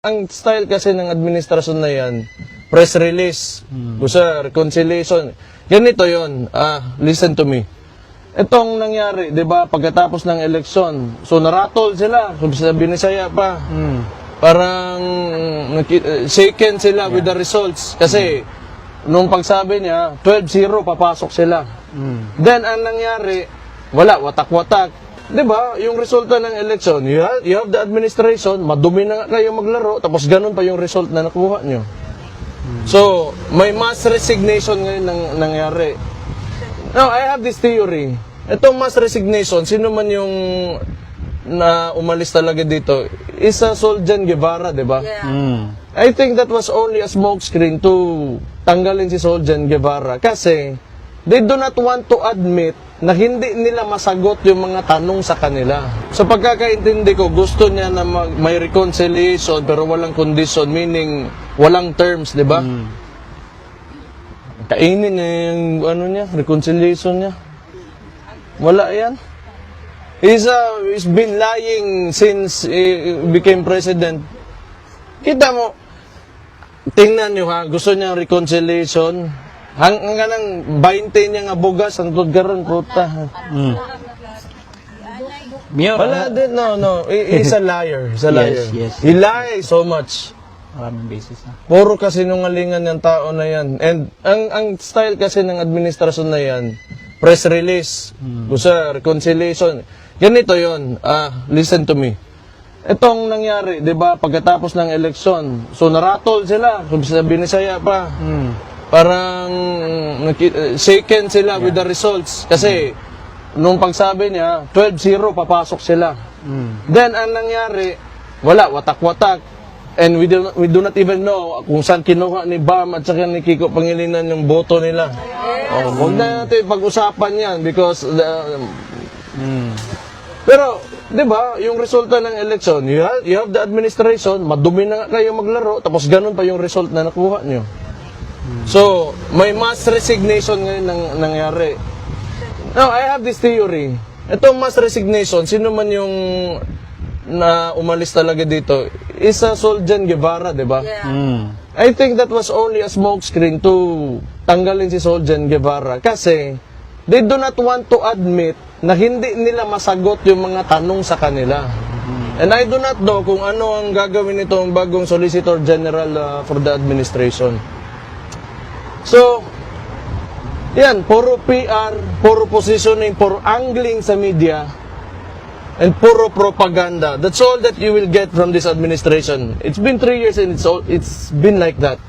Ang style kasi ng administrasyon na yan, press release, gusto reconciliation. Ganito yon. Listen to me. Itong nangyari, di ba, pagkatapos ng eleksyon, so naratol sila, sa Binisaya pa. Parang shaken sila with the results. Kasi, nung pagsabi niya, 12-0, papasok sila. Then, ang nangyari, wala, watak-watak. Diba, yung resulta ng election, you have the administration, madumi na nga kayo maglaro, tapos ganun pa yung result na nakuha nyo. So, may mass resignation ngayon nangyari. Now, I have this theory. Itong mass resignation, sino man yung na umalis talaga dito, is Soljan Guevara, diba? Yeah. I think that was only a smokescreen to tanggalin si Soljan Guevara kasi they do not want to admit na hindi nila masagot yung mga tanong sa kanila. Sa pagkakaintindi ko, gusto niya na may reconciliation pero walang condition, meaning walang terms, di ba? Kainin niya yung niya, reconciliation niya. Wala yan. He's been lying since he became president. Kita mo, tingnan nyo ha, gusto niya reconciliation. Hanggang nang 20 niya nga bugas, ang tudgaran, puta. Wala din, no. He's a liar. He's a liar. Yes. He lies so much. Maraming basis na. Puro kasi nungalingan yung tao na yan. And ang style kasi ng administrasyon na yan, press release, gusto reconciliation. Ganito yon. Listen to me. Itong nangyari, di ba, pagkatapos ng eleksyon, so naratol sila, sa Binisaya pa. Parang shaken sila with the results. Kasi, nung pagsabi niya, 12-0, papasok sila. Then, ang nangyari, wala, watak-watak. And we do not even know kung saan kinuha ni Bam at saka ni Kiko Pangilinan yung boto nila. Huwag na natin pag-usapan yan because pero, di ba, yung resulta ng election, you have the administration, madumi na nga kayo maglaro, tapos ganun pa yung result na nakuha nyo. So, may mass resignation ngayon nangyari. Now, I have this theory. Itong mass resignation, sino man yung na umalis talaga dito, is Soljan Guevara, di ba? Yeah. I think that was only a smokescreen to tanggalin si Soljan Guevara kasi they do not want to admit na hindi nila masagot yung mga tanong sa kanila. And I do not know kung ano ang gagawin nito ang bagong Solicitor General for the administration. So, yan, puro PR, puro positioning, puro angling sa media, and puro propaganda. That's all that you will get from this administration. It's been 3 years and it's been like that.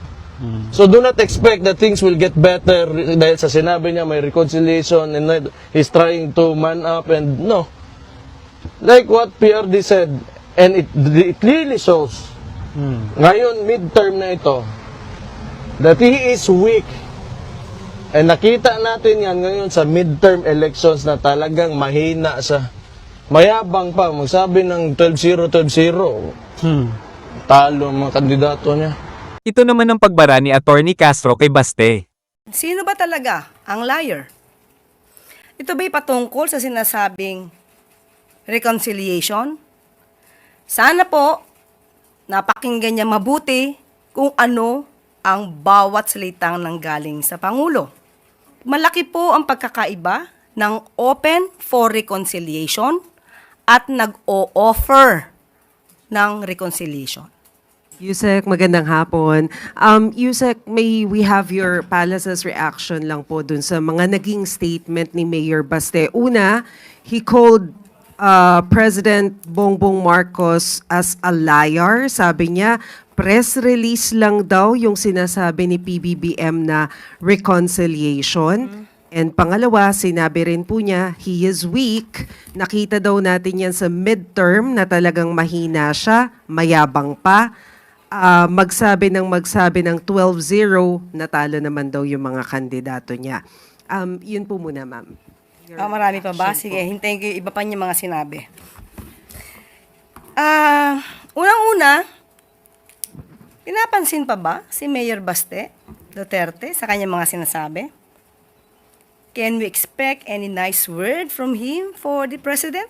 So do not expect that things will get better dahil sa sinabi niya may reconciliation and he's trying to man up and no. Like what PRD said, and it clearly shows, ngayon midterm na ito, that he is weak. And nakita natin yan ngayon sa midterm elections na talagang mahina siya. Mayabang pa, magsabi ng 12-0, 12-0. Talo ang mga kandidato niya. Ito naman ang pagbara ni Attorney Castro kay Baste. Sino ba talaga ang liar? Ito ba'y patungkol sa sinasabing reconciliation? Sana po, napakinggan niya mabuti kung ano ang bawat salitang nanggaling sa Pangulo. Malaki po ang pagkakaiba ng open for reconciliation at nag-o-offer ng reconciliation. Yusek, magandang hapon. Yusek, may we have your palace's reaction lang po dun sa mga naging statement ni Mayor Baste. Una, he called President Bongbong Marcos as a liar. Sabi niya, press release lang daw yung sinasabi ni PBBM na reconciliation. And pangalawa, sinabi rin po niya, he is weak. Nakita daw natin yan sa midterm na talagang mahina siya, mayabang pa. Magsabi ng 12-0, natalo naman daw yung mga kandidato niya. Yun po muna, ma'am. Marami pa ba? Sige, hintayin ko yung iba pa niya mga sinabi. Unang-una, pinapansin pa ba si Mayor Baste Duterte sa kanyang mga sinasabi? Can we expect any nice word from him for the President?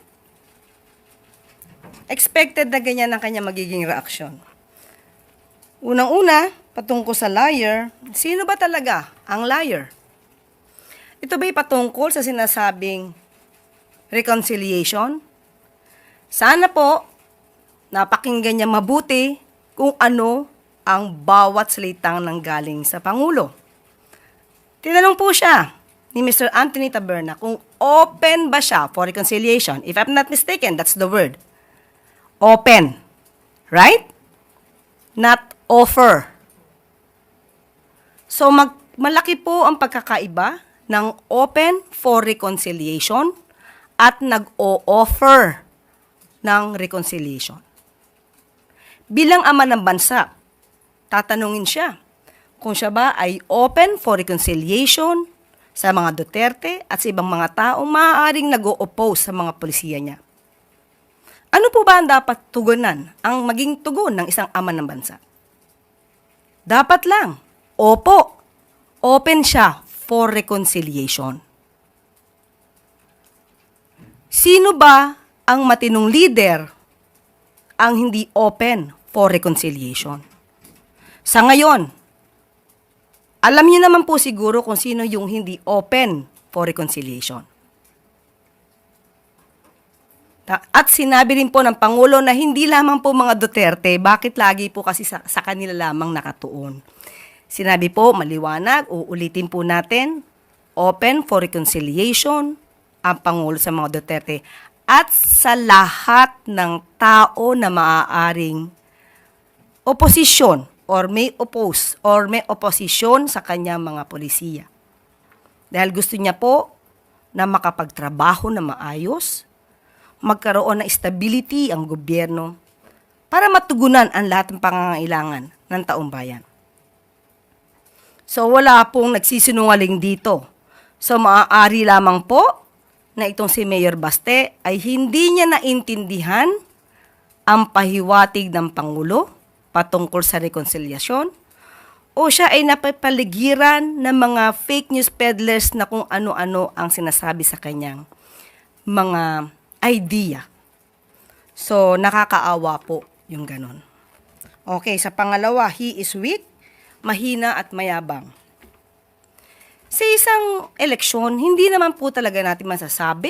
Expected na ganyan ang kanyang magiging reaksyon. Unang-una, patungkol sa liar, sino ba talaga ang liar? Ito ba'y patungkol sa sinasabing reconciliation? Sana po, napakinggan niya mabuti kung ano ang bawat salitang nanggaling sa Pangulo. Tinanong po siya ni Mr. Anthony Taberna kung open ba siya for reconciliation. If I'm not mistaken, that's the word. Open. Right? Not offer. So, malaki po ang pagkakaiba ng open for reconciliation at nag-o-offer ng reconciliation. Bilang ama ng bansa, tatanungin siya kung siya ba ay open for reconciliation sa mga Duterte at sa ibang mga taong maaaring nag-o-oppose sa mga polisiya niya. Ano po ba ang dapat tugunan, ang maging tugon ng isang ama ng bansa? Dapat lang, opo, open siya for reconciliation. Sino ba ang matinong leader ang hindi open for reconciliation? Sa ngayon, alam niyo naman po siguro kung sino yung hindi open for reconciliation. At sinabi rin po ng Pangulo na hindi lamang po mga Duterte, bakit lagi po kasi sa kanila lamang nakatuon. Sinabi po, maliwanag, uulitin po natin, open for reconciliation ang Pangulo sa mga Duterte at sa lahat ng tao na maaaring oposisyon or may oppose or may opposition sa kanyang mga polisiya. Dahil gusto niya po na makapagtrabaho na maayos, magkaroon ng stability ang gobyerno para matugunan ang lahat ng pangangailangan ng taong bayan. So wala pong nagsisinungaling dito. So maaari lamang po na itong si Mayor Baste ay hindi niya naintindihan ang pahiwatig ng Pangulo patungkol sa reconciliation o siya ay napapaligiran ng mga fake news peddlers na kung ano-ano ang sinasabi sa kanyang mga idea. So, nakakaawa po yung ganun. Okay, sa pangalawa, he is weak, mahina at mayabang. Sa isang eleksyon, hindi naman po talaga natin masasabi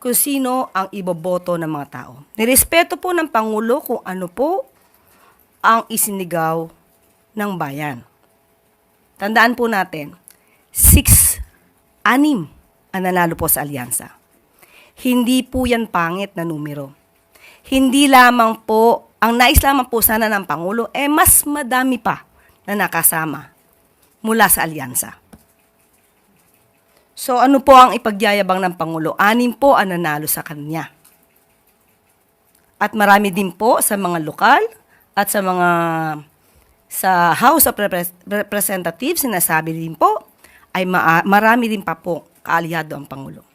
kung sino ang iboboto ng mga tao. Nirespeto po ng Pangulo kung ano po ang isinigaw ng bayan. Tandaan po natin, 6 ang nanalo po sa alyansa. Hindi po yan pangit na numero. Hindi lamang po, ang nais lamang po sana ng Pangulo, mas madami pa na nakasama mula sa alyansa. So ano po ang ipagyayabang ng Pangulo? 6 po ang nanalo sa kanya. At marami din po sa mga lokal at sa House of Representatives, sinasabi din po, ay marami din pa po kaalyado ang Pangulo.